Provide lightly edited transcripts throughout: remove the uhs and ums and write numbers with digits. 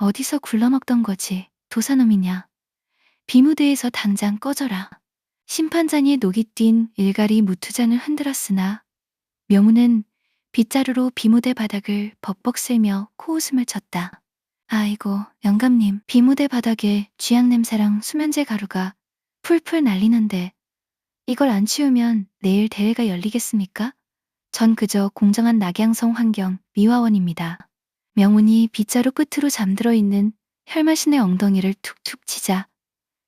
어디서 굴러먹던 거지? 도사놈이냐? 비무대에서 당장 꺼져라. 심판장이 녹이 띈 일갈이 무투장을 흔들었으나 명우는 빗자루로 비무대 바닥을 벅벅 쓸며 코웃음을 쳤다. 아이고, 영감님, 비무대 바닥에 쥐약 냄새랑 수면제 가루가 풀풀 날리는데 이걸 안 치우면 내일 대회가 열리겠습니까? 전 그저 공정한 낙양성 환경 미화원입니다. 명운이 빗자루 끝으로 잠들어 있는 혈마신의 엉덩이를 툭툭 치자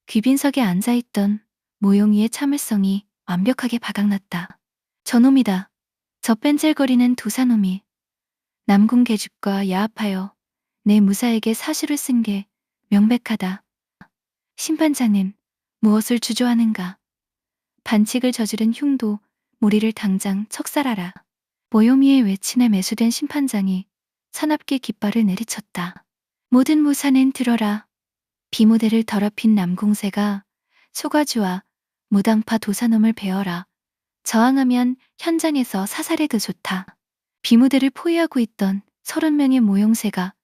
귀빈석에 앉아있던 모용이의 참을성이 완벽하게 바닥났다. 저놈이다. 저 뺀질거리는 도사놈이 남궁 계집과 야합하여 내 무사에게 사실을 쓴 게 명백하다. 심판장님, 무엇을 주저하는가? 반칙을 저지른 흉도 무리를 당장 척살하라. 모요미의 외침에 매수된 심판장이 사납게 깃발을 내리쳤다. 모든 무사는 들어라. 비무대를 더럽힌 남궁새가 소가주와 무당파 도사놈을 베어라. 저항하면 현장에서 사살해도 좋다. 비무대를 포위하고 있던 30명의 모용새가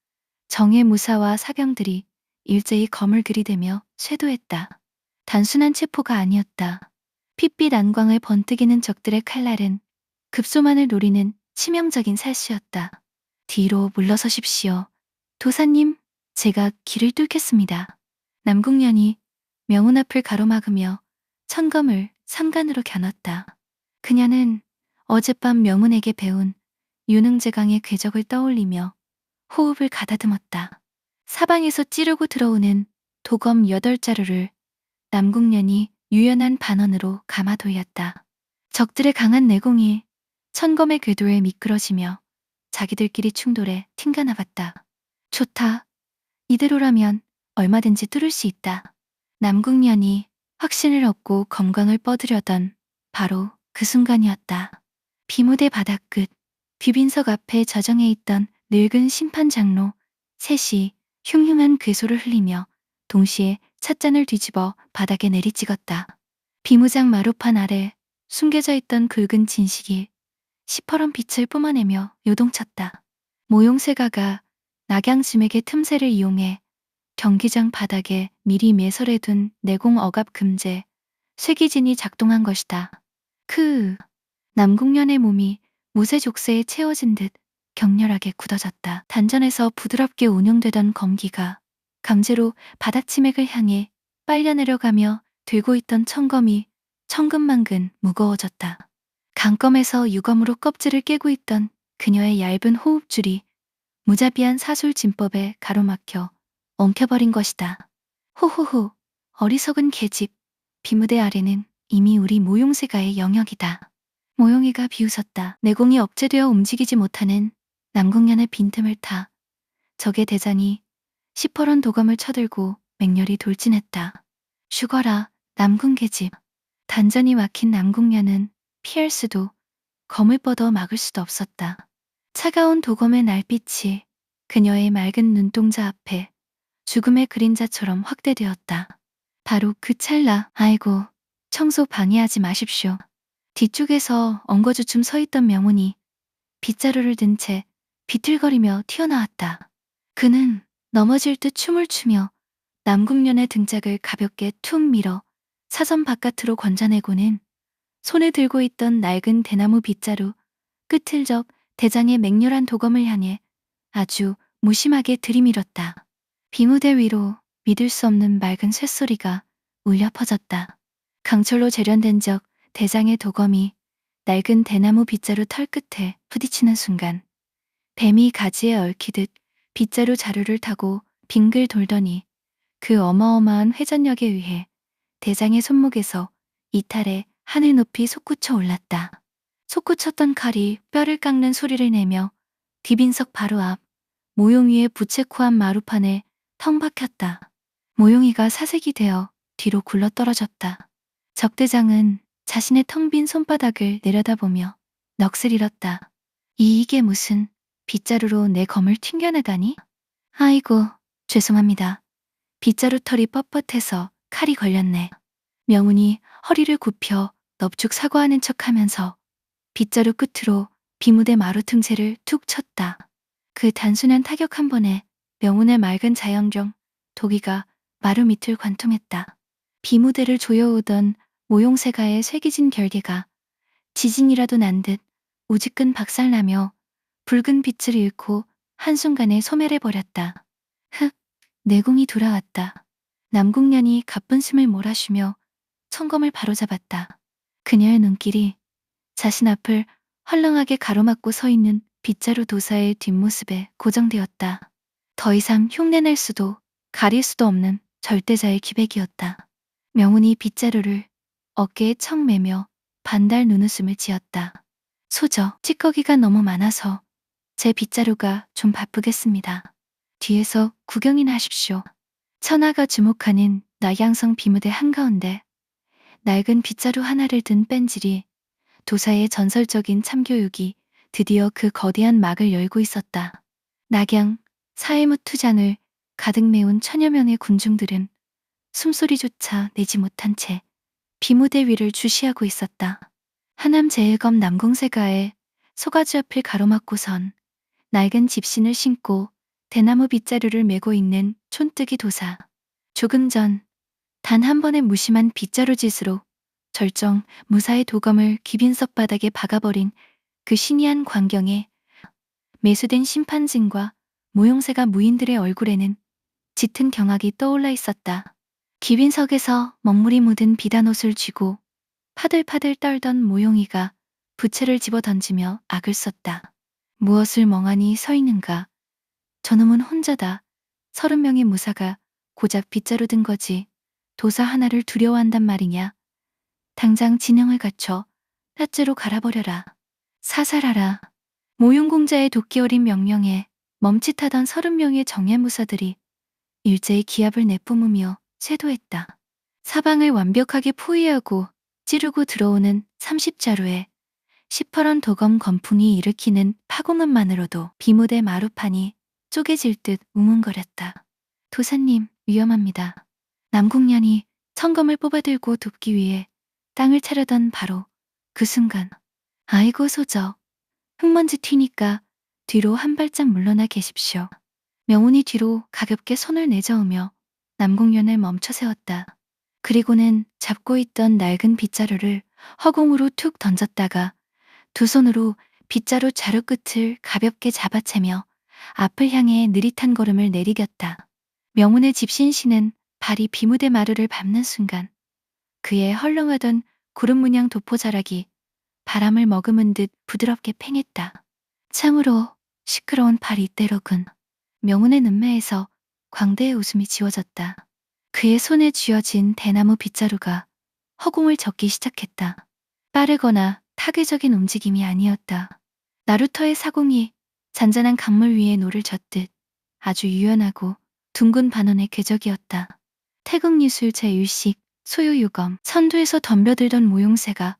정예 무사와 사병들이 일제히 검을 들이대며 쇄도했다. 단순한 체포가 아니었다. 핏빛 안광을 번뜩이는 적들의 칼날은 급소만을 노리는 치명적인 살수였다. 뒤로 물러서십시오. 도사님, 제가 길을 뚫겠습니다. 남궁년이 명운 앞을 가로막으며 천검을 삼간으로 겨눴다. 그녀는 어젯밤 명운에게 배운 유능제강의 궤적을 떠올리며 호흡을 가다듬었다. 사방에서 찌르고 들어오는 도검 8자루를 남궁년이 유연한 반언으로 감아 돌렸다. 적들의 강한 내공이 천검의 궤도에 미끄러지며 자기들끼리 충돌해 튕겨나갔다. 좋다. 이대로라면 얼마든지 뚫을 수 있다. 남궁년이 확신을 얻고 검광을 뻗으려던 바로 그 순간이었다. 비무대 바닥 끝 귀빈석 앞에 저정해 있던 늙은 심판장로 셋이 흉흉한 괴소를 흘리며 동시에 찻잔을 뒤집어 바닥에 내리찍었다. 비무장 마루판 아래 숨겨져 있던 굵은 진식이 시퍼런 빛을 뿜어내며 요동쳤다. 모용새가가 낙양짐에게 틈새를 이용해 경기장 바닥에 미리 매설해둔 내공 억압 금제 쇠기진이 작동한 것이다. 남궁년의 몸이 무쇠족쇄에 채워진 듯 격렬하게 굳어졌다. 단전에서 부드럽게 운용되던 검기가 강제로 바닥 치맥을 향해 빨려 내려가며 들고 있던 천검이 천근만근 무거워졌다. 강검에서 유검으로 껍질을 깨고 있던 그녀의 얇은 호흡줄이 무자비한 사술 진법에 가로막혀 엉켜버린 것이다. 호호호, 어리석은 계집. 비무대 아래는 이미 우리 모용새가의 영역이다. 모용이가 비웃었다. 내공이 억제되어 움직이지 못하는 남궁년의 빈틈을 타 적의 대장이 시퍼런 도검을 쳐들고 맹렬히 돌진했다. 죽어라, 남궁 계집. 단전이 막힌 남궁년은 피할 수도 검을 뻗어 막을 수도 없었다. 차가운 도검의 날빛이 그녀의 맑은 눈동자 앞에 죽음의 그림자처럼 확대되었다. 바로 그 찰나, 아이고, 청소 방해하지 마십시오. 뒤쪽에서 엉거주춤 서 있던 명운이 빗자루를 든 채 비틀거리며 튀어나왔다. 그는 넘어질 듯 춤을 추며 남궁년의 등짝을 가볍게 툭 밀어 사선 바깥으로 건져내고는 손에 들고 있던 낡은 대나무 빗자루 끝을 접 대장의 맹렬한 도검을 향해 아주 무심하게 들이밀었다. 비무대 위로 믿을 수 없는 맑은 쇳소리가 울려 퍼졌다. 강철로 재련된 적 대장의 도검이 낡은 대나무 빗자루 털 끝에 부딪히는 순간 뱀이 가지에 얽히듯 빗자루 자루를 타고 빙글 돌더니 그 어마어마한 회전력에 의해 대장의 손목에서 이탈해 하늘 높이 솟구쳐 올랐다. 솟구쳤던 칼이 뼈를 깎는 소리를 내며 귀빈석 바로 앞 모용이의 부채코한 마루판에 텅 박혔다. 모용이가 사색이 되어 뒤로 굴러떨어졌다. 적대장은 자신의 텅 빈 손바닥을 내려다보며 넋을 잃었다. 이게 무슨 빗자루로 내 검을 튕겨내다니? 아이고, 죄송합니다. 빗자루 털이 뻣뻣해서 칼이 걸렸네. 명운이 허리를 굽혀 넙죽 사과하는 척하면서 빗자루 끝으로 비무대 마루 틈새를 툭 쳤다. 그 단순한 타격 한 번에 명운의 맑은 자연경 도기가 마루 밑을 관통했다. 비무대를 조여오던 모용새가의 쇠기진 결계가 지진이라도 난 듯 우지끈 박살나며 붉은 빛을 잃고 한순간에 소멸해버렸다. 흑, 내공이 돌아왔다. 남궁년이 가쁜 숨을 몰아쉬며 청검을 바로잡았다. 그녀의 눈길이 자신 앞을 헐렁하게 가로막고 서 있는 빗자루 도사의 뒷모습에 고정되었다. 더 이상 흉내낼 수도 가릴 수도 없는 절대자의 기백이었다. 명운이 빗자루를 어깨에 척 매며 반달 눈웃음을 지었다. 소저, 찌꺼기가 너무 많아서 제 빗자루가 좀 바쁘겠습니다. 뒤에서 구경이나 하십시오. 천하가 주목하는 낙양성 비무대 한가운데 낡은 빗자루 하나를 든 뺀질이 도사의 전설적인 참교육이 드디어 그 거대한 막을 열고 있었다. 낙양, 사해무 투장을 가득 메운 천여 명의 군중들은 숨소리조차 내지 못한 채 비무대 위를 주시하고 있었다. 하남 제일검 남궁세가에 소가지 앞을 가로막고선 낡은 집신을 신고 대나무 빗자루를 메고 있는 촌뜨기 도사. 조금 전 단 한 번의 무심한 빗자루 짓으로 절정 무사의 도검을 기빈석 바닥에 박아버린 그 신이한 광경에 매수된 심판진과 모용새가 무인들의 얼굴에는 짙은 경악이 떠올라 있었다. 기빈석에서 먹물이 묻은 비단 옷을 쥐고 파들파들 떨던 모용이가 부채를 집어 던지며 악을 썼다. 무엇을 멍하니 서 있는가. 저놈은 혼자다. 30명의 무사가 고작 빗자루 든 거지. 도사 하나를 두려워한단 말이냐. 당장 진영을 갖춰 따째로 갈아버려라. 사살하라. 모용공자의 도끼 어린 명령에 멈칫하던 30명의 정예무사들이 일제히 기합을 내뿜으며 쇄도했다. 사방을 완벽하게 포위하고 찌르고 들어오는 30자루에 시퍼런 도검 건풍이 일으키는 파공음만으로도 비무대 마루판이 쪼개질 듯 우문거렸다. 도사님, 위험합니다. 남궁년이 청검을 뽑아들고 돕기 위해 땅을 차려던 바로 그 순간, 아이고 소저, 흙먼지 튀니까 뒤로 한 발짝 물러나 계십시오. 명운이 뒤로 가볍게 손을 내저으며 남궁년을 멈춰 세웠다. 그리고는 잡고 있던 낡은 빗자루를 허공으로 툭 던졌다가 두 손으로 빗자루 자루 끝을 가볍게 잡아채며 앞을 향해 느릿한 걸음을 내디뎠다. 명운의 집신씨는 발이 비무대 마루를 밟는 순간 그의 헐렁하던 구름문양 도포자락이 바람을 머금은 듯 부드럽게 팽했다. 참으로 시끄러운 발이 때로군. 명운의 눈매에서 광대의 웃음이 지워졌다. 그의 손에 쥐어진 대나무 빗자루가 허공을 젓기 시작했다. 빠르거나 타괴적인 움직임이 아니었다. 나루터의 사공이 잔잔한 강물 위에 노를 젓듯 아주 유연하고 둥근 반원의 궤적이었다. 태극유술 제1식 소유유검 선두에서 덤벼들던 모용새가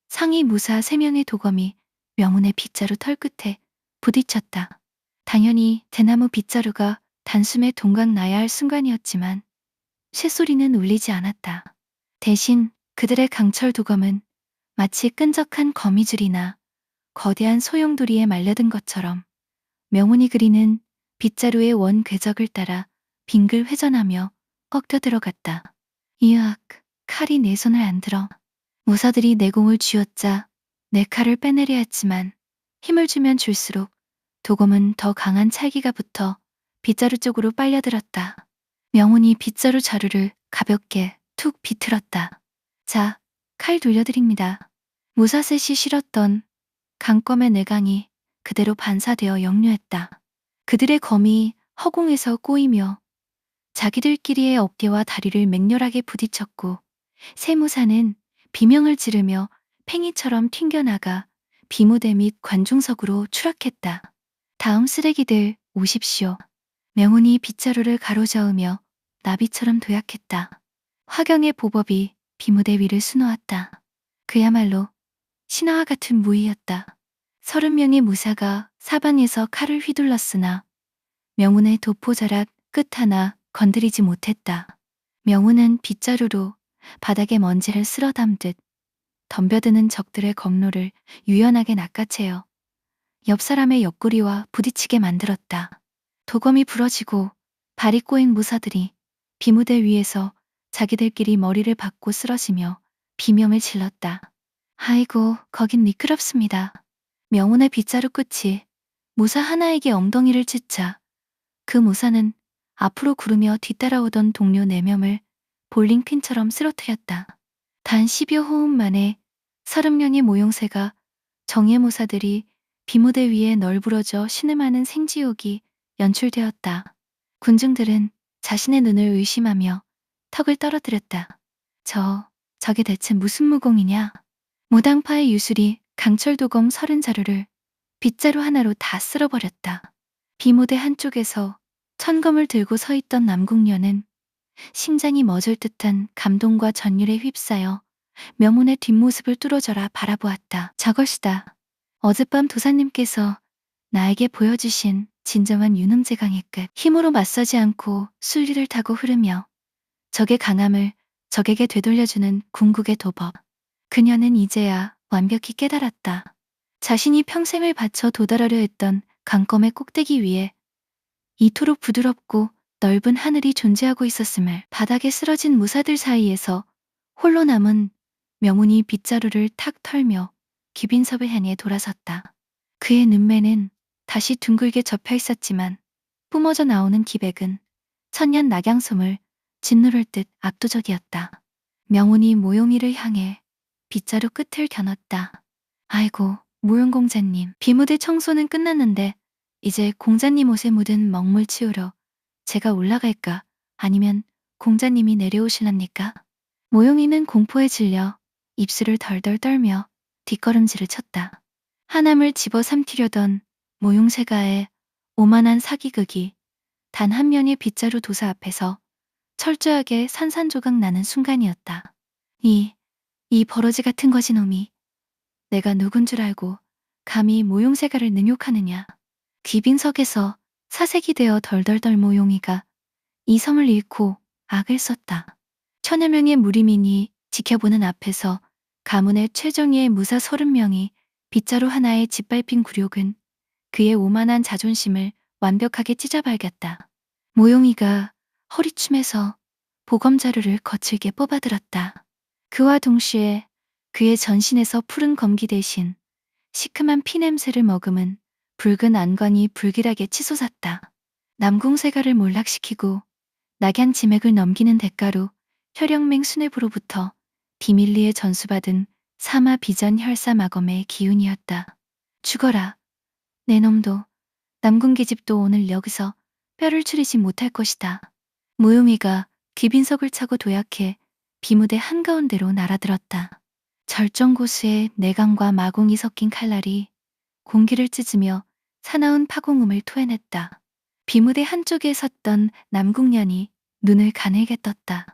상위 무사 3명의 도검이 명운의 빗자루 털끝에 부딪혔다. 당연히 대나무 빗자루가 단숨에 동강 나야 할 순간이었지만 쇳소리는 울리지 않았다. 대신 그들의 강철 도검은 마치 끈적한 거미줄이나 거대한 소용돌이에 말려든 것처럼 명운이 그리는 빗자루의 원 궤적을 따라 빙글 회전하며 꺾여 들어갔다. 이악, 칼이 내 손을 안 들어. 무사들이 내공을 쥐어짜 내 칼을 빼내려 했지만 힘을 주면 줄수록 도검은 더 강한 찰기가 붙어 빗자루 쪽으로 빨려들었다. 명운이 빗자루 자루를 가볍게 툭 비틀었다. 자, 칼 돌려드립니다. 무사셋이 실었던 강검의 내강이 그대로 반사되어 역류했다. 그들의 검이 허공에서 꼬이며 자기들끼리의 어깨와 다리를 맹렬하게 부딪혔고 세무사는 비명을 지르며 팽이처럼 튕겨나가 비무대 및 관중석으로 추락했다. 다음 쓰레기들 오십시오. 명운이 빗자루를 가로저으며 나비처럼 도약했다. 화경의 보법이 비무대 위를 수놓았다. 그야말로 신화와 같은 무의였다. 30명의 무사가 사방에서 칼을 휘둘렀으나 명운의 도포자락 끝 하나 건드리지 못했다. 명운은 빗자루로 바닥에 먼지를 쓸어 담듯 덤벼드는 적들의 검로를 유연하게 낚아채어 옆 사람의 옆구리와 부딪히게 만들었다. 도검이 부러지고 발이 꼬인 무사들이 비무대 위에서 자기들끼리 머리를 박고 쓰러지며 비명을 질렀다. 아이고, 거긴 미끄럽습니다. 명운의 빗자루 끝이 무사 하나에게 엉덩이를 찢자 그 무사는 앞으로 구르며 뒤따라오던 동료 4명을 볼링핀처럼 쓰러뜨렸다. 단 10여 호흡 만에 30명의 모용새가 정예 무사들이 비무대 위에 널브러져 신음하는 생지옥이 연출되었다. 군중들은 자신의 눈을 의심하며 턱을 떨어뜨렸다. 저게 대체 무슨 무공이냐? 무당파의 유술이 강철도검 30자루를 빗자루 하나로 다 쓸어버렸다. 비무대 한쪽에서 천검을 들고 서 있던 남궁녀는 심장이 멎을 듯한 감동과 전율에 휩싸여 명운의 뒷모습을 뚫어져라 바라보았다. 저것이다. 어젯밤 도사님께서 나에게 보여주신 진정한 유능제강의 끝. 힘으로 맞서지 않고 순리를 타고 흐르며 적의 강함을 적에게 되돌려주는 궁극의 도법. 그녀는 이제야 완벽히 깨달았다. 자신이 평생을 바쳐 도달하려 했던 강검의 꼭대기 위에 이토록 부드럽고 넓은 하늘이 존재하고 있었음을. 바닥에 쓰러진 무사들 사이에서 홀로 남은 명운이 빗자루를 탁 털며 귀빈석을 향해 돌아섰다. 그의 눈매는 다시 둥글게 접혀 있었지만 뿜어져 나오는 기백은 천년 낙양솜을 짓누를 듯 압도적이었다. 명운이 모용이를 향해 빗자루 끝을 겨눴다. 아이고, 모용공자님. 비무대 청소는 끝났는데 이제 공자님 옷에 묻은 먹물 치우러 제가 올라갈까? 아니면 공자님이 내려오실랍니까? 모용이는 공포에 질려 입술을 덜덜 떨며 뒷걸음질을 쳤다. 한함을 집어삼키려던 모용세가의 오만한 사기극이 단 한 면의 빗자루 도사 앞에서 철저하게 산산조각 나는 순간이었다. 이 버러지 같은 거지놈이 내가 누군 줄 알고 감히 모용세가를 능욕하느냐. 귀빈석에서 사색이 되어 덜덜덜 모용이가 이성을 잃고 악을 썼다. 천여 명의 무리민이 지켜보는 앞에서 가문의 최정예의 무사 30명이 빗자루 하나에 짓밟힌 굴욕은 그의 오만한 자존심을 완벽하게 찢어발겼다. 모용이가 허리춤에서 보검자루를 거칠게 뽑아들었다. 그와 동시에 그의 전신에서 푸른 검기 대신 시큼한 피냄새를 머금은 붉은 안광이 불길하게 치솟았다. 남궁세가를 몰락시키고 낙양지맥을 넘기는 대가로 혈영맹 수뇌부로부터 비밀리에 전수받은 사마 비전 혈사마검의 기운이었다. 죽어라. 내 놈도 남궁계집도 오늘 여기서 뼈를 추리지 못할 것이다. 모용이가 귀빈석을 차고 도약해 비무대 한가운데로 날아들었다. 절정고수의 내강과 마공이 섞인 칼날이 공기를 찢으며 사나운 파공음을 토해냈다. 비무대 한쪽에 섰던 남궁년이 눈을 가늘게 떴다.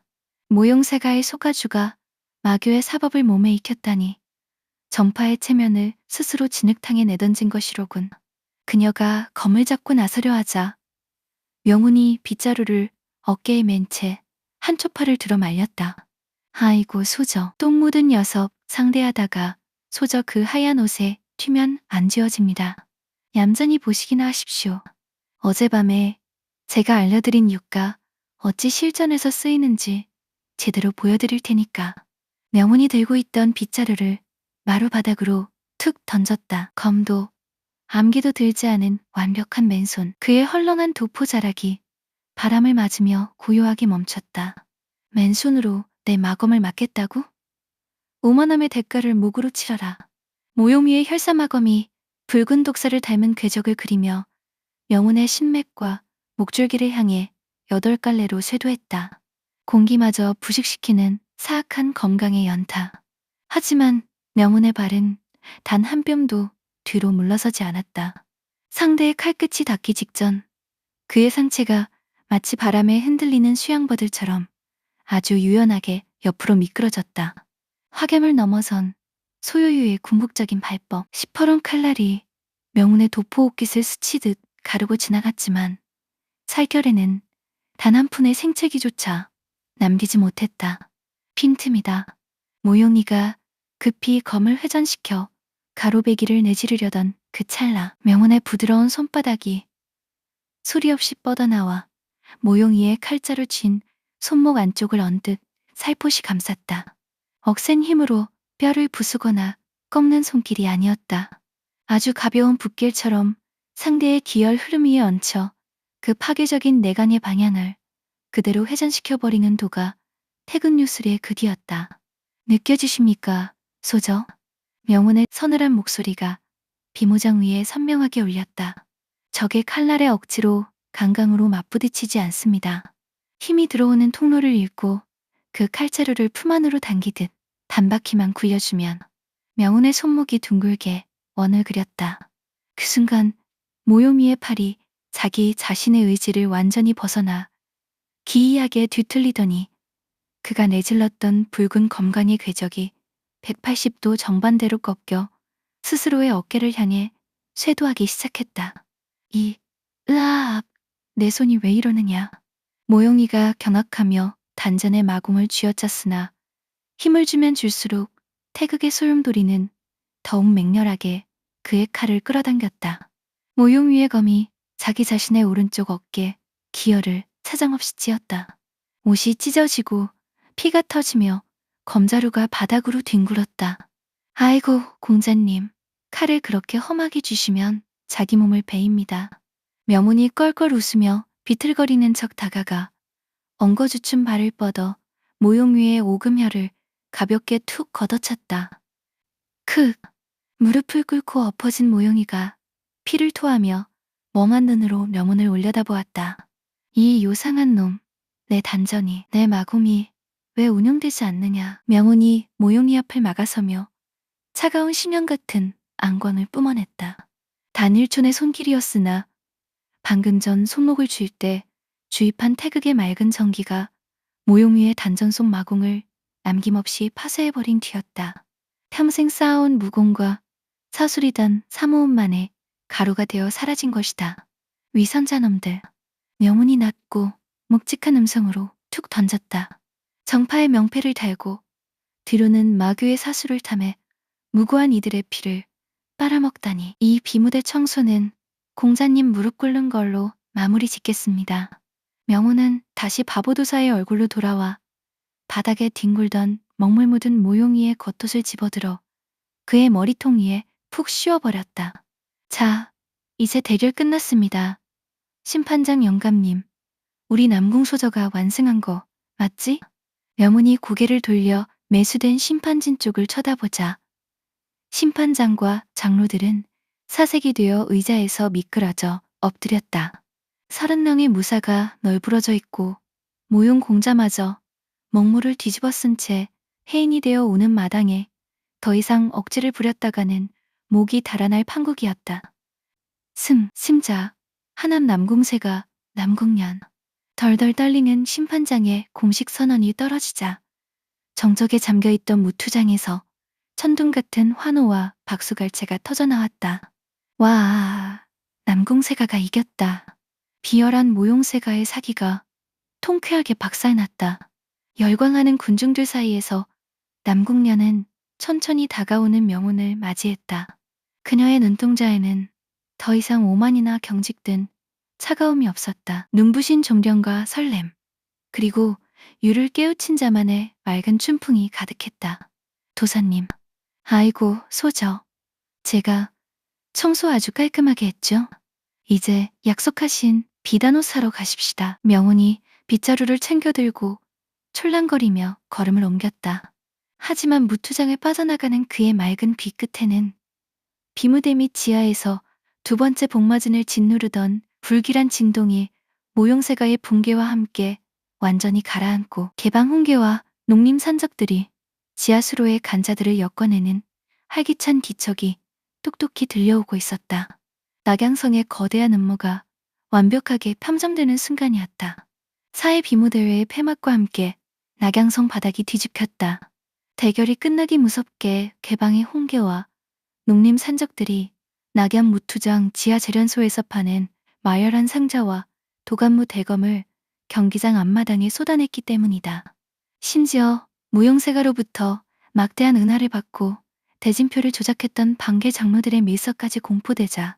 모용세가의 소가주가 마교의 사법을 몸에 익혔다니 정파의 체면을 스스로 진흙탕에 내던진 것이로군. 그녀가 검을 잡고 나서려 하자 명운이 빗자루를 어깨에 맨 채 한쪽 팔을 들어 말렸다. 아이고 소저, 똥 묻은 녀석. 상대하다가 소저 그 하얀 옷에 튀면 안 지워집니다. 얌전히 보시기나 하십시오. 어젯밤에 제가 알려드린 유가 어찌 실전에서 쓰이는지 제대로 보여드릴 테니까. 명운이 들고 있던 빗자루를 마루 바닥으로 툭 던졌다. 검도 암기도 들지 않은 완벽한 맨손. 그의 헐렁한 도포자락이 바람을 맞으며 고요하게 멈췄다. 맨손으로 내 마검을 맞겠다고? 오만함의 대가를 목으로 치러라. 모용이의 혈사마검이 붉은 독사를 닮은 궤적을 그리며 명운의 신맥과 목줄기를 향해 8갈래로 쇄도했다. 공기마저 부식시키는 사악한 검강의 연타. 하지만 명운의 발은 단 한 뼘도 뒤로 물러서지 않았다. 상대의 칼끝이 닿기 직전 그의 상체가 마치 바람에 흔들리는 수양버들처럼 아주 유연하게 옆으로 미끄러졌다. 확염을 넘어선 소요유의 궁극적인 발법. 시퍼런 칼날이 명운의 도포 옷깃을 스치듯 가르고 지나갔지만 살결에는 단 한 푼의 생채기조차 남기지 못했다. 빈틈이다. 모용이가 급히 검을 회전시켜 가로배기를 내지르려던 그 찰나 명운의 부드러운 손바닥이 소리 없이 뻗어나와 모용이의 칼자루 친 손목 안쪽을 언뜻 살포시 감쌌다. 억센 힘으로 뼈를 부수거나 꺾는 손길이 아니었다. 아주 가벼운 붓길처럼 상대의 기혈 흐름 위에 얹혀 그 파괴적인 내간의 방향을 그대로 회전시켜버리는 도가 태극 유술의 극이었다. 느껴지십니까, 소저? 명운의 서늘한 목소리가 비모장 위에 선명하게 울렸다. 적의 칼날에 억지로 강강으로 맞부딪히지 않습니다. 힘이 들어오는 통로를 읽고 그 칼자루를 품 안으로 당기듯 단바퀴만 굴려주면 명운의 손목이 둥글게 원을 그렸다. 그 순간 모요미의 팔이 자기 자신의 의지를 완전히 벗어나 기이하게 뒤틀리더니 그가 내질렀던 붉은 검광의 궤적이 180도 정반대로 꺾여 스스로의 어깨를 향해 쇄도하기 시작했다. 으악, 내 손이 왜 이러느냐. 모용이가 경악하며 단전의 마공을 쥐어짰으나 힘을 주면 줄수록 태극의 소용돌이는 더욱 맹렬하게 그의 칼을 끌어당겼다. 모용위의 검이 자기 자신의 오른쪽 어깨 기혈을 사정없이 찧었다. 옷이 찢어지고 피가 터지며 검자루가 바닥으로 뒹굴었다. 아이고, 공자님, 칼을 그렇게 험하게 주시면 자기 몸을 베입니다. 명운이 껄껄 웃으며 비틀거리는 척 다가가 엉거주춤 발을 뻗어 모용 위의 오금혈을 가볍게 툭 걷어찼다. 크! 무릎을 꿇고 엎어진 모용이가 피를 토하며 멍한 눈으로 명운을 올려다보았다. 이 요상한 놈, 내 단전이, 내 마공이 왜 운용되지 않느냐. 명운이 모용이 앞을 막아서며 차가운 심연 같은 안광을 뿜어냈다. 단 1촌의 손길이었으나 방금 전 손목을 쥘 때 주입한 태극의 맑은 전기가 모용 위의 단전 속 마공을 남김없이 파쇄해버린 뒤였다. 평생 쌓아온 무공과 사술이던 사모음 만에 가루가 되어 사라진 것이다. 위선자놈들. 명운이 낮고 묵직한 음성으로 툭 던졌다. 정파의 명패를 달고 뒤로는 마귀의 사수를 탐해 무고한 이들의 피를 빨아먹다니. 이 비무대 청소는 공자님 무릎 꿇는 걸로 마무리 짓겠습니다. 명운은 다시 바보도사의 얼굴로 돌아와 바닥에 뒹굴던 먹물 묻은 모용이의 겉옷을 집어들어 그의 머리통 위에 푹 씌워버렸다. 자, 이제 대결 끝났습니다. 심판장 영감님, 우리 남궁소저가 완승한 거 맞지? 명운이 고개를 돌려 매수된 심판진 쪽을 쳐다보자 심판장과 장로들은 사색이 되어 의자에서 미끄러져 엎드렸다. 30명의 무사가 널브러져 있고 모용 공자마저 먹물을 뒤집어 쓴 채 해인이 되어 오는 마당에 더 이상 억지를 부렸다가는 목이 달아날 판국이었다. 승자, 하남 남궁세가 남궁년. 덜덜 떨리는 심판장의 공식 선언이 떨어지자 정적에 잠겨있던 무투장에서 천둥 같은 환호와 박수갈채가 터져나왔다. 와, 남궁세가가 이겼다. 비열한 모용세가의 사기가 통쾌하게 박살났다. 열광하는 군중들 사이에서 남궁년은 천천히 다가오는 명운을 맞이했다. 그녀의 눈동자에는 더 이상 오만이나 경직된 차가움이 없었다. 눈부신 존경과 설렘, 그리고 유를 깨우친 자만의 맑은 춘풍이 가득했다. 도사님, 아이고 소저, 제가 청소 아주 깔끔하게 했죠? 이제 약속하신 비단옷 사러 가십시다. 명운이 빗자루를 챙겨들고 촐랑거리며 걸음을 옮겼다. 하지만 무투장을 빠져나가는 그의 맑은 귀 끝에는 비무대 밑 지하에서 두 번째 복마진을 짓누르던 불길한 진동이 모용세가의 붕괴와 함께 완전히 가라앉고 개방 훈계와 농림 산적들이 지하수로의 간자들을 엮어내는 활기찬 기척이 똑똑히 들려오고 있었다. 낙양성의 거대한 음모가 완벽하게 평정되는 순간이었다. 사회 비무대회의 폐막과 함께 낙양성 바닥이 뒤집혔다. 대결이 끝나기 무섭게 개방의 홍계와 농림 산적들이 낙양 무투장 지하 재련소에서 파는 마열한 상자와 도감무 대검을 경기장 앞마당에 쏟아냈기 때문이다. 심지어 무용세가로부터 막대한 은하를 받고 대진표를 조작했던 반개 장로들의 밀서까지 공포되자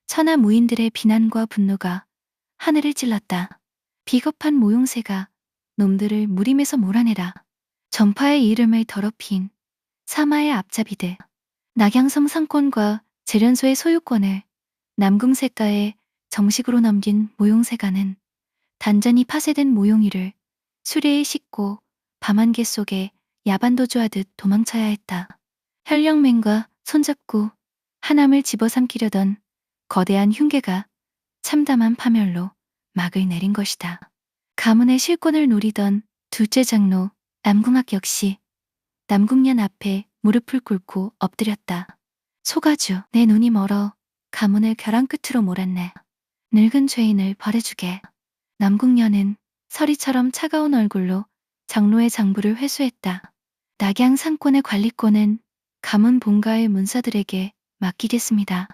천하 무인들의 비난과 분노가 하늘을 찔렀다. 비겁한 모용새가 놈들을 무림에서 몰아내라. 전파의 이름을 더럽힌 사마의 앞잡이들. 낙양섬 상권과 재련소의 소유권을 남궁세가에 정식으로 넘긴 모용세가는 단전이 파쇄된 모용이를 수레에 싣고 밤안개 속에 야반도주하듯 도망쳐야 했다. 현령맨과 손잡고 하남을 집어삼키려던 거대한 흉계가 참담한 파멸로 막을 내린 것이다. 가문의 실권을 노리던 둘째 장로 남궁학 역시 남궁년 앞에 무릎을 꿇고 엎드렸다. 소가주, 내 눈이 멀어 가문을 벼랑 끝으로 몰았네. 늙은 죄인을 벌해주게. 남궁년은 서리처럼 차가운 얼굴로 장로의 장부를 회수했다. 낙양 상권의 관리권은 가문 본가의 문사들에게 맡기겠습니다.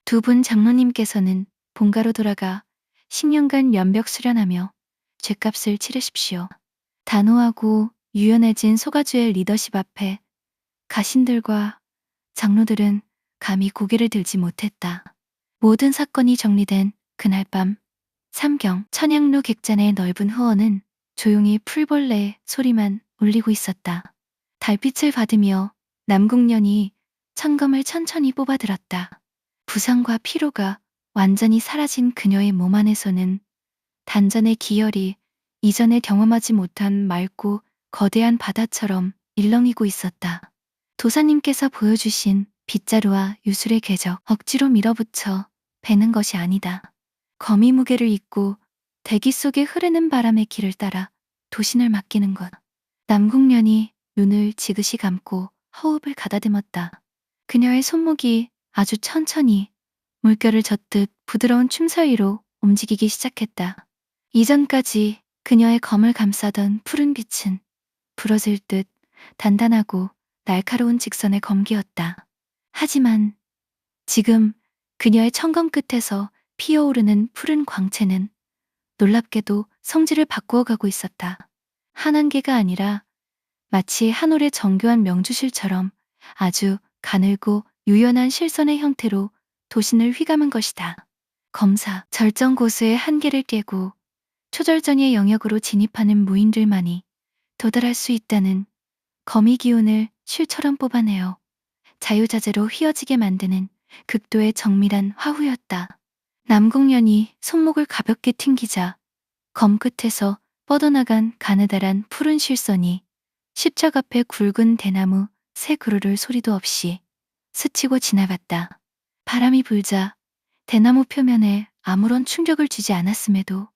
두 분 장로님께서는 본가로 돌아가 10년간 면벽 수련하며 죗값을 치르십시오. 단호하고 유연해진 소가주의 리더십 앞에 가신들과 장로들은 감히 고개를 들지 못했다. 모든 사건이 정리된 그날 밤 삼경 천양루 객잔의 넓은 후원은 조용히 풀벌레 소리만 울리고 있었다. 달빛을 받으며 남궁년이 천검을 천천히 뽑아들었다. 부상과 피로가 완전히 사라진 그녀의 몸 안에서는 단전의 기혈이 이전에 경험하지 못한 맑고 거대한 바다처럼 일렁이고 있었다. 도사님께서 보여주신 빗자루와 유술의 궤적 억지로 밀어붙여 베는 것이 아니다. 거미 무게를 잇고 대기 속에 흐르는 바람의 길을 따라 도신을 맡기는 것. 남궁년이 눈을 지그시 감고 허흡을 가다듬었다. 그녀의 손목이 아주 천천히 물결을 젓듯 부드러운 춤사위로 움직이기 시작했다. 이전까지 그녀의 검을 감싸던 푸른 빛은 부러질 듯 단단하고 날카로운 직선의 검기였다. 하지만 지금 그녀의 청검 끝에서 피어오르는 푸른 광채는 놀랍게도 성질을 바꾸어 가고 있었다. 한 안개가 아니라 마치 한 올의 정교한 명주실처럼 아주 가늘고 유연한 실선의 형태로 도신을 휘감은 것이다. 검사, 절정 고수의 한계를 깨고 초절정의 영역으로 진입하는 무인들만이 도달할 수 있다는 거미 기운을 실처럼 뽑아내어 자유자재로 휘어지게 만드는 극도의 정밀한 화후였다. 남궁년이 손목을 가볍게 튕기자 검 끝에서 뻗어나간 가느다란 푸른 실선이 십척 앞에 굵은 대나무 새 그루를 소리도 없이 스치고 지나갔다. 바람이 불자 대나무 표면에 아무런 충격을 주지 않았음에도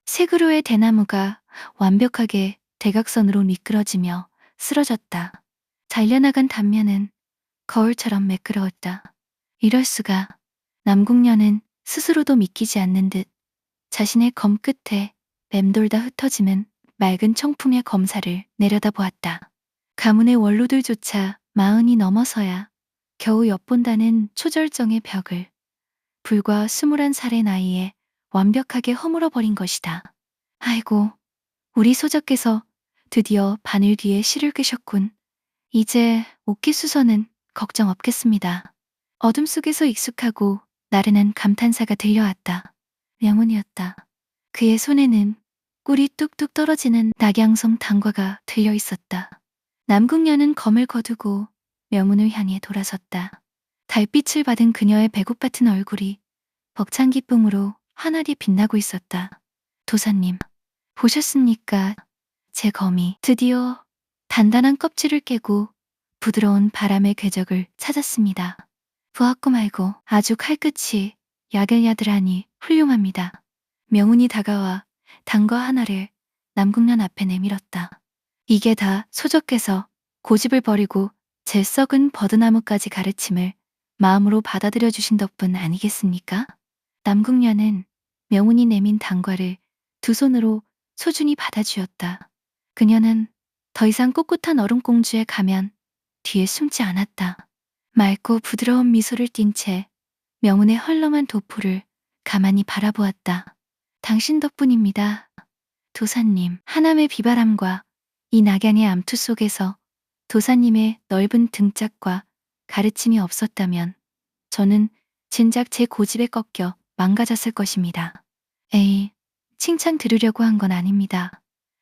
새 그루의 대나무가 완벽하게 대각선으로 미끄러지며 쓰러졌다. 잘려나간 단면은 거울처럼 매끄러웠다. 이럴 수가. 남궁년은 스스로도 믿기지 않는 듯 자신의 검 끝에 맴돌다 흩어지는 맑은 청풍의 검사를 내려다보았다. 가문의 원로들조차 40이 넘어서야 겨우 엿본다는 초절정의 벽을 불과 21살의 나이에 완벽하게 허물어버린 것이다. 아이고, 우리 소저께서 드디어 바늘 뒤에 실을 꿰셨군. 이제 옥기수선은 걱정 없겠습니다. 어둠 속에서 익숙하고 나른한 감탄사가 들려왔다. 명운이었다. 그의 손에는 꿀이 뚝뚝 떨어지는 낙양섬 단과가 들려 있었다. 남궁년은 검을 거두고 명운을 향해 돌아섰다. 달빛을 받은 그녀의 배꼽 같은 얼굴이 벅찬 기쁨으로 환하게 빛나고 있었다. 도사님, 보셨습니까? 제 검이 드디어 단단한 껍질을 깨고 부드러운 바람의 궤적을 찾았습니다. 부합고 말고 아주 칼끝이 야들야들하니 훌륭합니다. 명운이 다가와 단과 하나를 남궁년 앞에 내밀었다. 이게 다 소저께서 고집을 버리고 제 썩은 버드나무까지 가르침을 마음으로 받아들여 주신 덕분 아니겠습니까? 남궁년은 명운이 내민 단과를 두 손으로 소중히 받아주었다. 그녀는 더 이상 꿋꿋한 얼음공주의 가면 뒤에 숨지 않았다. 맑고 부드러운 미소를 띤 채 명운의 헐렁한 도포를 가만히 바라보았다. 당신 덕분입니다. 도사님, 하남의 비바람과 이 낙양의 암투 속에서 도사님의 넓은 등짝과 가르침이 없었다면 저는 진작 제 고집에 꺾여 망가졌을 것입니다. 에이, 칭찬 들으려고 한 건 아닙니다.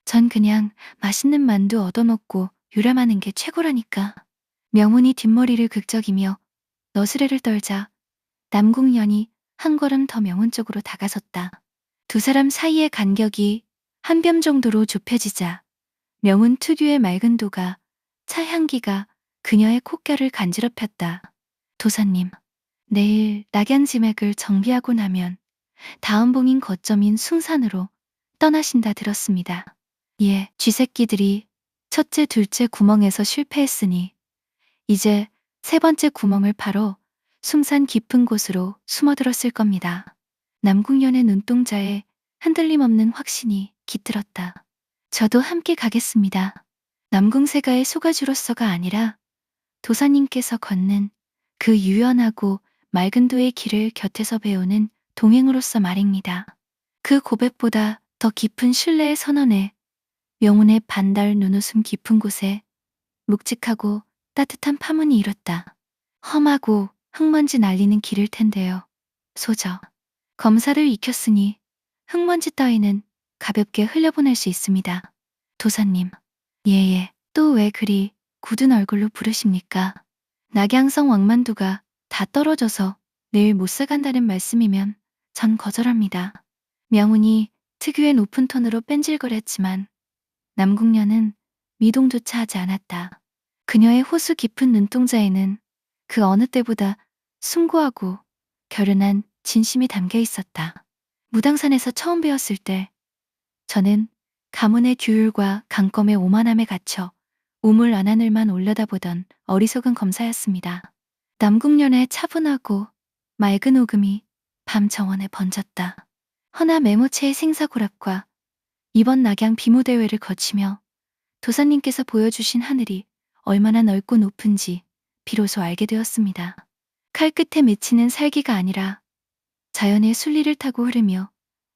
전 그냥 맛있는 만두 얻어먹고 유람하는 게 최고라니까. 명훈이 뒷머리를 긁적이며 너스레를 떨자 남궁연이 한 걸음 더 명훈 쪽으로 다가섰다. 두 사람 사이의 간격이 한 뼘 정도로 좁혀지자 명훈 특유의 맑은 도가 차 향기가 그녀의 콧결을 간지럽혔다. 도사님, 내일 낙양지맥을 정비하고 나면 다음 봉인 거점인 숭산으로 떠나신다 들었습니다. 예, 쥐새끼들이 첫째, 둘째 구멍에서 실패했으니 이제 세 번째 구멍을 파러 숭산 깊은 곳으로 숨어들었을 겁니다. 남궁연의 눈동자에 흔들림 없는 확신이 깃들었다. 저도 함께 가겠습니다. 남궁세가의 소가주로서가 아니라 도사님께서 걷는 그 유연하고 맑은 도의 길을 곁에서 배우는 동행으로서 말입니다. 그 고백보다 더 깊은 신뢰의 선언에 명운의 반달 눈웃음 깊은 곳에 묵직하고 따뜻한 파문이 일었다. 험하고 흙먼지 날리는 길일 텐데요. 소저. 검사를 익혔으니 흙먼지 따위는 가볍게 흘려보낼 수 있습니다. 도사님. 예예. 또 왜 그리 굳은 얼굴로 부르십니까? 낙양성 왕만두가 다 떨어져서 내일 못 사간다는 말씀이면 전 거절합니다. 명운이 특유의 높은 톤으로 뺀질거렸지만 남궁녀는 미동조차 하지 않았다. 그녀의 호수 깊은 눈동자에는 그 어느 때보다 숭고하고 결연한 진심이 담겨 있었다. 무당산에서 처음 배웠을 때 저는 가문의 규율과 강검의 오만함에 갇혀 우물 안하늘만 올려다보던 어리석은 검사였습니다. 남궁년의 차분하고 맑은 오금이 밤 정원에 번졌다. 허나 메모체의 생사고락과 이번 낙양 비무대회를 거치며 도사님께서 보여주신 하늘이 얼마나 넓고 높은지 비로소 알게 되었습니다. 칼끝에 맺히는 살기가 아니라 자연의 순리를 타고 흐르며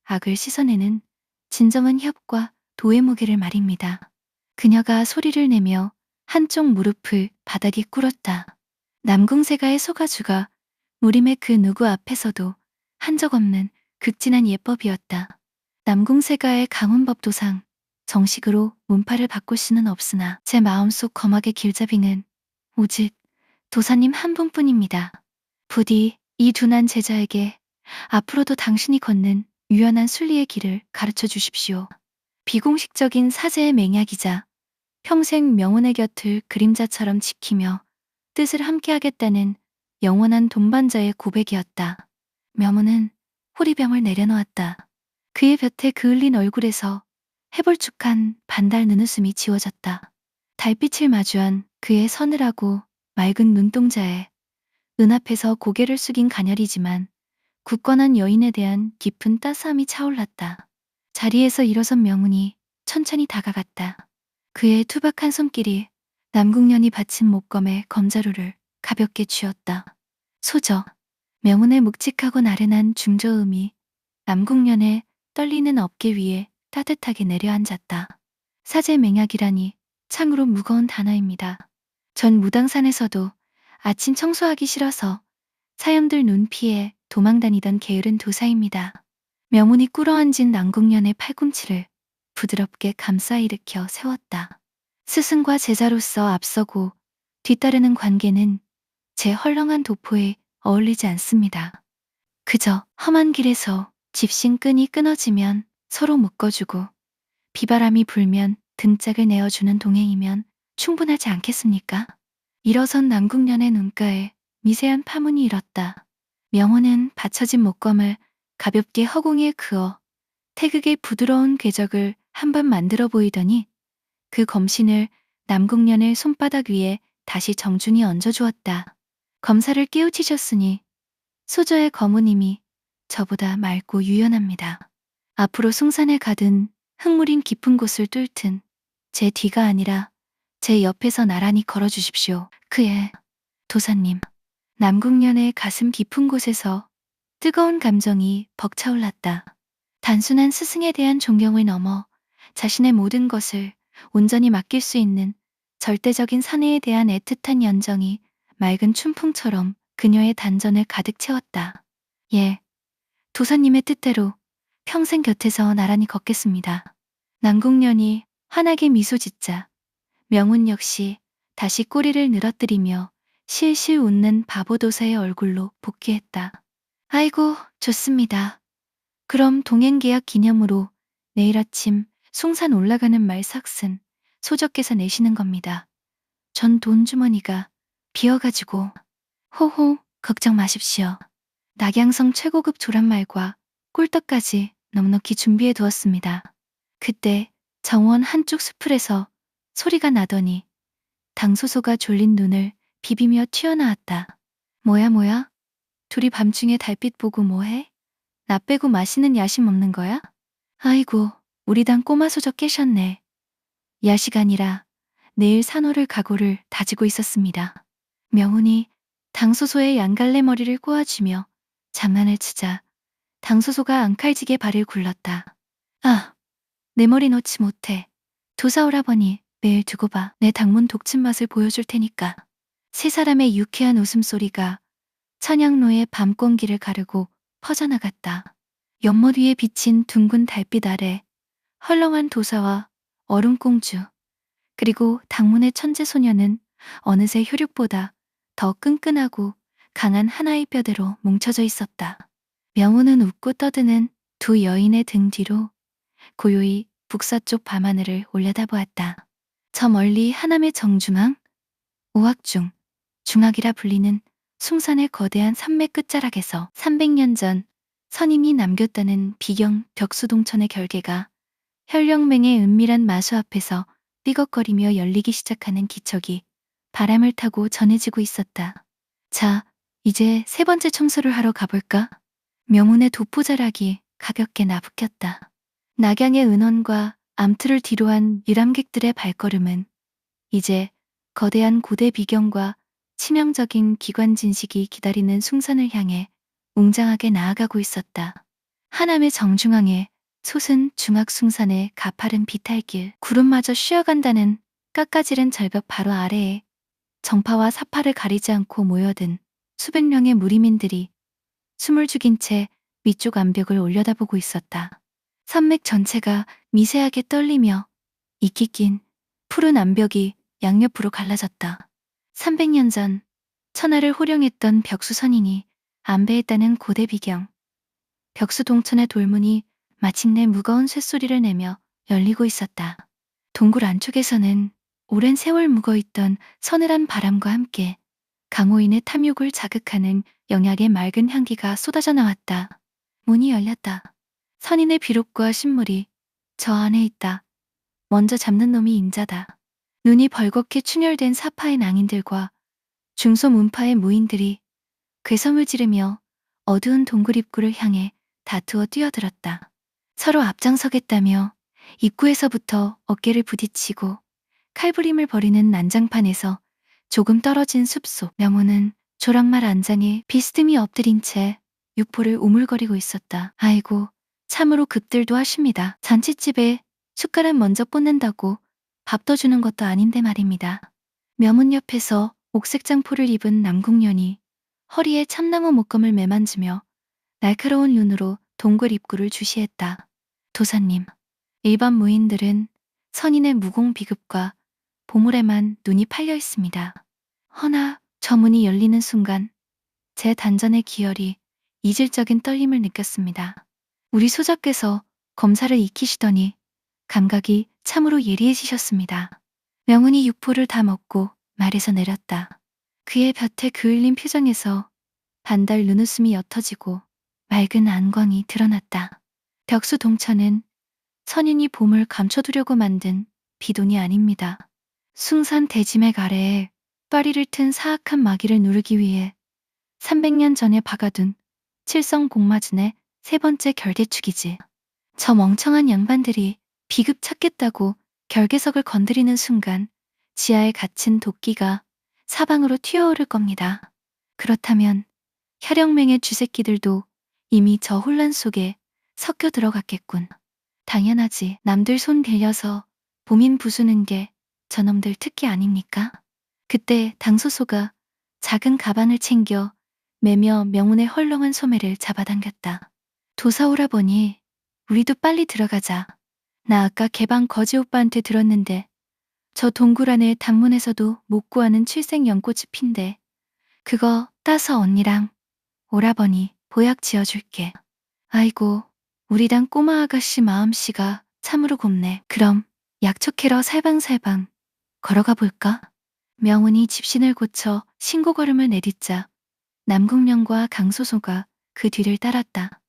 악을 씻어내는 진정한 협과 도의 무게를 말입니다. 그녀가 소리를 내며 한쪽 무릎을 바닥에 꿇었다. 남궁세가의 소가주가 무림의 그 누구 앞에서도 한 적 없는 극진한 예법이었다. 남궁세가의 강훈법도상 정식으로 문파를 바꿀 수는 없으나 제 마음속 거막의 길잡이는 오직 도사님 한 분뿐입니다. 부디 이 둔한 제자에게 앞으로도 당신이 걷는 유연한 순리의 길을 가르쳐 주십시오. 비공식적인 사제의 맹약이자 평생 명운의 곁을 그림자처럼 지키며 뜻을 함께하겠다는 영원한 동반자의 고백이었다. 명운은 호리병을 내려놓았다. 그의 볕에 그을린 얼굴에서 해볼쭉한 반달 눈웃음이 지워졌다. 달빛을 마주한 그의 서늘하고 맑은 눈동자에 은앞에서 고개를 숙인 가녀리지만 굳건한 여인에 대한 깊은 따스함이 차올랐다. 자리에서 일어선 명운이 천천히 다가갔다. 그의 투박한 손길이 남궁년이 받친 목검의 검자루를 가볍게 쥐었다. 소저. 명운의 묵직하고 나른한 중저음이 남궁년의 떨리는 어깨 위에 따뜻하게 내려앉았다. 사제 맹약이라니 참으로 무거운 단어입니다. 전 무당산에서도 아침 청소하기 싫어서 사염들 눈 피해 도망다니던 게으른 도사입니다. 명운이 꿇어앉은 남궁년의 팔꿈치를 부드럽게 감싸 일으켜 세웠다. 스승과 제자로서 앞서고 뒤따르는 관계는 제 헐렁한 도포에 어울리지 않습니다. 그저 험한 길에서 집신 끈이 끊어지면 서로 묶어주고 비바람이 불면 등짝을 내어주는 동행이면 충분하지 않겠습니까? 일어선 남궁년의 눈가에 미세한 파문이 일었다. 명호는 받쳐진 목검을 가볍게 허공에 그어 태극의 부드러운 궤적을 한번 만들어 보이더니 그 검신을 남궁년의 손바닥 위에 다시 정중히 얹어주었다. 검사를 깨우치셨으니 소저의 검은임이 저보다 맑고 유연합니다. 앞으로 숭산에 가든 흙물인 깊은 곳을 뚫든 제 뒤가 아니라 제 옆에서 나란히 걸어주십시오. 그의 도사님. 남궁년의 가슴 깊은 곳에서 뜨거운 감정이 벅차올랐다. 단순한 스승에 대한 존경을 넘어 자신의 모든 것을 온전히 맡길 수 있는 절대적인 사내에 대한 애틋한 연정이 맑은 춘풍처럼 그녀의 단전을 가득 채웠다. 예, 도사님의 뜻대로 평생 곁에서 나란히 걷겠습니다. 남궁년이 환하게 미소 짓자 명훈 역시 다시 꼬리를 늘어뜨리며 실실 웃는 바보도사의 얼굴로 복귀했다. 아이고, 좋습니다. 그럼 동행계약 기념으로 내일 아침 숭산 올라가는 말 삭슨 소적께서 내시는 겁니다. 전 돈 주머니가 비어가지고. 호호, 걱정 마십시오. 낙양성 최고급 조란말과 꿀떡까지 넉넉히 준비해 두었습니다. 그때 정원 한쪽 수풀에서 소리가 나더니 당소소가 졸린 눈을 비비며 튀어나왔다. 뭐야? 둘이 밤중에 달빛 보고 뭐해? 나 빼고 맛있는 야식 먹는 거야? 아이고, 우리 당 꼬마 소적 깨셨네. 야식 아니라 내일 산호를 각오를 다지고 있었습니다. 명훈이 당소소의 양갈래 머리를 꼬아주며 장난을 치자 당소소가 앙칼지게 발을 굴렀다. 아, 내 머리 놓지 못해. 도사오라버니 매일 두고 봐. 내 당문 독침 맛을 보여줄 테니까. 세 사람의 유쾌한 웃음소리가 천양로의 밤 공기를 가르고 퍼져나갔다. 연못 위에 비친 둥근 달빛 아래 헐렁한 도사와 얼음공주 그리고 당문의 천재소녀는 어느새 혈육보다 더 끈끈하고 강한 하나의 뼈대로 뭉쳐져 있었다. 명호는 웃고 떠드는 두 여인의 등 뒤로 고요히 북서쪽 밤하늘을 올려다보았다. 저 멀리 하남의 정중앙, 오악중, 중악이라 불리는 숭산의 거대한 산맥 끝자락에서 300년 전 선임이 남겼다는 비경 벽수동천의 결계가 현령맹의 은밀한 마수 앞에서 삐걱거리며 열리기 시작하는 기척이 바람을 타고 전해지고 있었다. 자, 이제 세 번째 청소를 하러 가볼까? 명운의 도포자락이 가볍게 나부꼈다. 낙양의 은원과 암투를 뒤로한 유람객들의 발걸음은 이제 거대한 고대 비경과 치명적인 기관 진식이 기다리는 숭산을 향해 웅장하게 나아가고 있었다. 하남의 정중앙에 솟은 중악숭산의 가파른 비탈길, 구름마저 쉬어간다는 깎아지른 절벽 바로 아래에 정파와 사파를 가리지 않고 모여든 수백 명의 무리민들이 숨을 죽인 채 위쪽 암벽을 올려다보고 있었다. 산맥 전체가 미세하게 떨리며 이끼 낀 푸른 암벽이 양옆으로 갈라졌다. 300년 전 천하를 호령했던 벽수선인이 안배했다는 고대 비경. 벽수 동천의 돌문이 마침내 무거운 쇳소리를 내며 열리고 있었다. 동굴 안쪽에서는 오랜 세월 묵어있던 서늘한 바람과 함께 강호인의 탐욕을 자극하는 영약의 맑은 향기가 쏟아져 나왔다. 문이 열렸다. 선인의 비록과 신물이 저 안에 있다. 먼저 잡는 놈이 임자다. 눈이 벌겋게 충혈된 사파의 낭인들과 중소문파의 무인들이 괴성을 지르며 어두운 동굴 입구를 향해 다투어 뛰어들었다. 서로 앞장서겠다며 입구에서부터 어깨를 부딪히고 칼부림을 벌이는 난장판에서 조금 떨어진 숲속 명호는 조랑말 안장에 비스듬히 엎드린 채 육포를 우물거리고 있었다. 아이고, 참으로 급들도 하십니다. 잔치집에 숟가락 먼저 꽂는다고 밥 더 주는 것도 아닌데 말입니다. 명문 옆에서 옥색 장포를 입은 남궁년이 허리에 참나무 목검을 매만지며 날카로운 눈으로 동굴 입구를 주시했다. 도사님, 일반 무인들은 선인의 무공 비급과 보물에만 눈이 팔려 있습니다. 허나 저 문이 열리는 순간 제 단전의 기혈이 이질적인 떨림을 느꼈습니다. 우리 소작께서 검사를 익히시더니 감각이 참으로 예리해지셨습니다. 명운이 육포를 다 먹고 말에서 내렸다. 그의 볕에 그을린 표정에서 반달 눈웃음이 옅어지고 맑은 안광이 드러났다. 벽수 동천은 선인이 봄을 감춰두려고 만든 비돈이 아닙니다. 숭산 대지맥 아래에 빠리를 튼 사악한 마귀를 누르기 위해 300년 전에 박아둔 칠성 복마진의 세 번째 결계축이지. 저 멍청한 양반들이 비급 찾겠다고 결계석을 건드리는 순간 지하에 갇힌 도끼가 사방으로 튀어오를 겁니다. 그렇다면 혈영맹의 쥐새끼들도 이미 저 혼란 속에 섞여 들어갔겠군. 당연하지. 남들 손 빌려서 범인 부수는 게 저놈들 특기 아닙니까? 그때 당소소가 작은 가방을 챙겨 매며 명운의 헐렁한 소매를 잡아당겼다. 도사오라버니, 우리도 빨리 들어가자. 나 아까 개방 거지 오빠한테 들었는데 저 동굴 안에 단문에서도 못 구하는 칠색 연꽃이 핀대. 그거 따서 언니랑 오라버니 보약 지어줄게. 아이고, 우리 단 꼬마 아가씨 마음씨가 참으로 곱네. 그럼 약초캐러 살방살방 걸어가 볼까? 명운이 집신을 고쳐 신고 걸음을 내딛자 남궁령과 강소소가 그 뒤를 따랐다.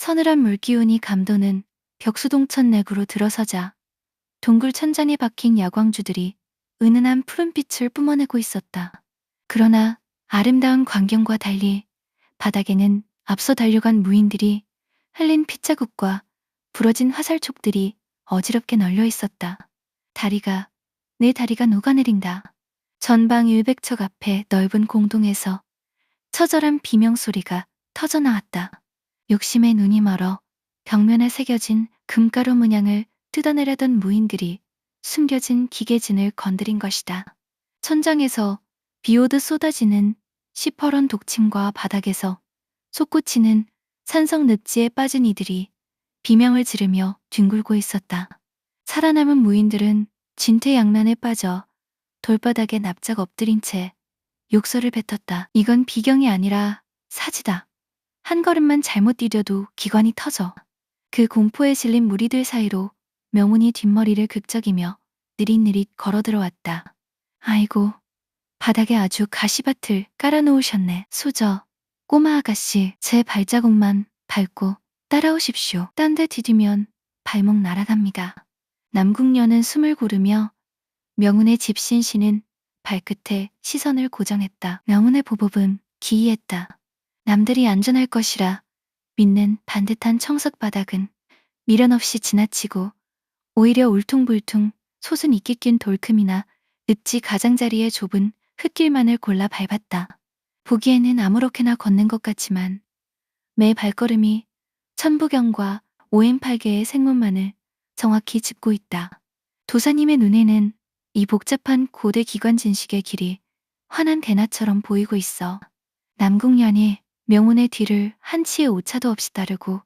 서늘한 물기운이 감도는 벽수동천 내구로 들어서자 동굴 천장에 박힌 야광주들이 은은한 푸른빛을 뿜어내고 있었다. 그러나 아름다운 광경과 달리 바닥에는 앞서 달려간 무인들이 흘린 핏자국과 부러진 화살촉들이 어지럽게 널려 있었다. 내 다리가 녹아내린다. 전방 100척 앞에 넓은 공동에서 처절한 비명소리가 터져나왔다. 욕심에 눈이 멀어 벽면에 새겨진 금가루 문양을 뜯어내려던 무인들이 숨겨진 기계진을 건드린 것이다. 천장에서 비오듯 쏟아지는 시퍼런 독침과 바닥에서 솟구치는 산성 늪지에 빠진 이들이 비명을 지르며 뒹굴고 있었다. 살아남은 무인들은 진퇴양난에 빠져 돌바닥에 납작 엎드린 채 욕설을 뱉었다. 이건 비경이 아니라 사지다. 한 걸음만 잘못 디뎌도 기관이 터져. 그 공포에 질린 무리들 사이로 명운이 뒷머리를 극적이며 느릿느릿 걸어 들어왔다. 아이고, 바닥에 아주 가시밭을 깔아놓으셨네. 수저, 꼬마 아가씨, 제 발자국만 밟고 따라오십시오. 딴 데 디디면 발목 날아갑니다. 남궁녀는 숨을 고르며 명운의 집신 씨는 발끝에 시선을 고정했다. 명운의 보복은 기이했다. 남들이 안전할 것이라 믿는 반듯한 청석 바닥은 미련 없이 지나치고 오히려 울퉁불퉁 솟은 이끼 낀 돌틈이나 늪지 가장자리의 좁은 흙길만을 골라 밟았다. 보기에는 아무렇게나 걷는 것 같지만 매 발걸음이 천부경과 오행팔계의 생문만을 정확히 짚고 있다. 도사님의 눈에는 이 복잡한 고대 기관 진식의 길이 환한 대나처럼 보이고 있어. 남궁년이 명운의 뒤를 한치의 오차도 없이 따르고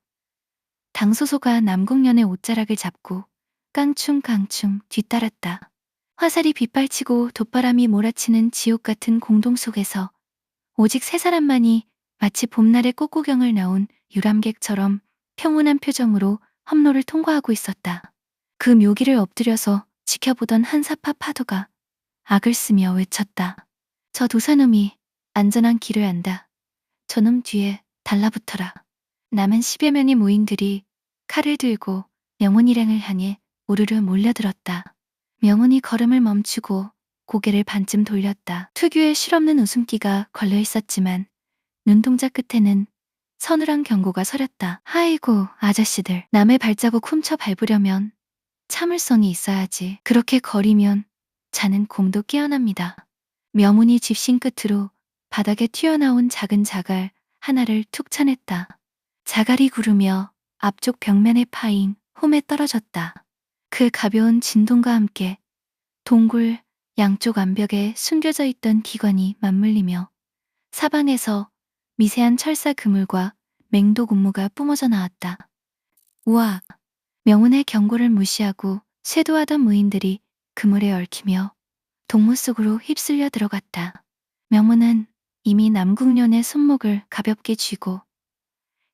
당소소가 남궁년의 옷자락을 잡고 깡충깡충 뒤따랐다. 화살이 빗발치고 돛바람이 몰아치는 지옥 같은 공동 속에서 오직 세 사람만이 마치 봄날의 꽃구경을 나온 유람객처럼 평온한 표정으로 험로를 통과하고 있었다. 그 묘기를 엎드려서 지켜보던 한사파 파도가 악을 쓰며 외쳤다. 저 도사놈이 안전한 길을 안다. 저놈 뒤에 달라붙어라. 남은 10여 명의 무인들이 칼을 들고 명운 일행을 향해 우르르 몰려들었다. 명운이 걸음을 멈추고 고개를 반쯤 돌렸다. 특유의 실없는 웃음기가 걸려 있었지만 눈동자 끝에는 서늘한 경고가 서렸다. 아이고 아저씨들, 남의 발자국 훔쳐 밟으려면 참을성이 있어야지. 그렇게 거리면 자는 곰도 깨어납니다. 명운이 집신 끝으로 바닥에 튀어나온 작은 자갈 하나를 툭 쳐냈다. 자갈이 구르며 앞쪽 벽면에 파인 홈에 떨어졌다. 그 가벼운 진동과 함께 동굴 양쪽 암벽에 숨겨져 있던 기관이 맞물리며 사방에서 미세한 철사 그물과 맹도 군무가 뿜어져 나왔다. 우와! 명운의 경고를 무시하고 쇄도하던 무인들이 그물에 얽히며 동무 속으로 휩쓸려 들어갔다. 명운은 이미 남궁년의 손목을 가볍게 쥐고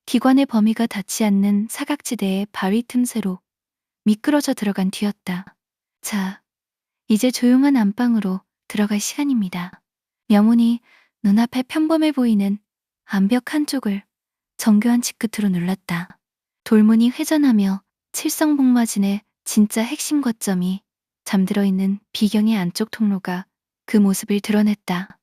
기관의 범위가 닿지 않는 사각지대의 바위 틈새로 미끄러져 들어간 뒤였다. 자, 이제 조용한 안방으로 들어갈 시간입니다. 명운이 눈앞에 평범해 보이는 암벽 한쪽을 정교한 직끝으로 눌렀다. 돌문이 회전하며 칠성복마진의 진짜 핵심 거점이 잠들어 있는 비경의 안쪽 통로가 그 모습을 드러냈다.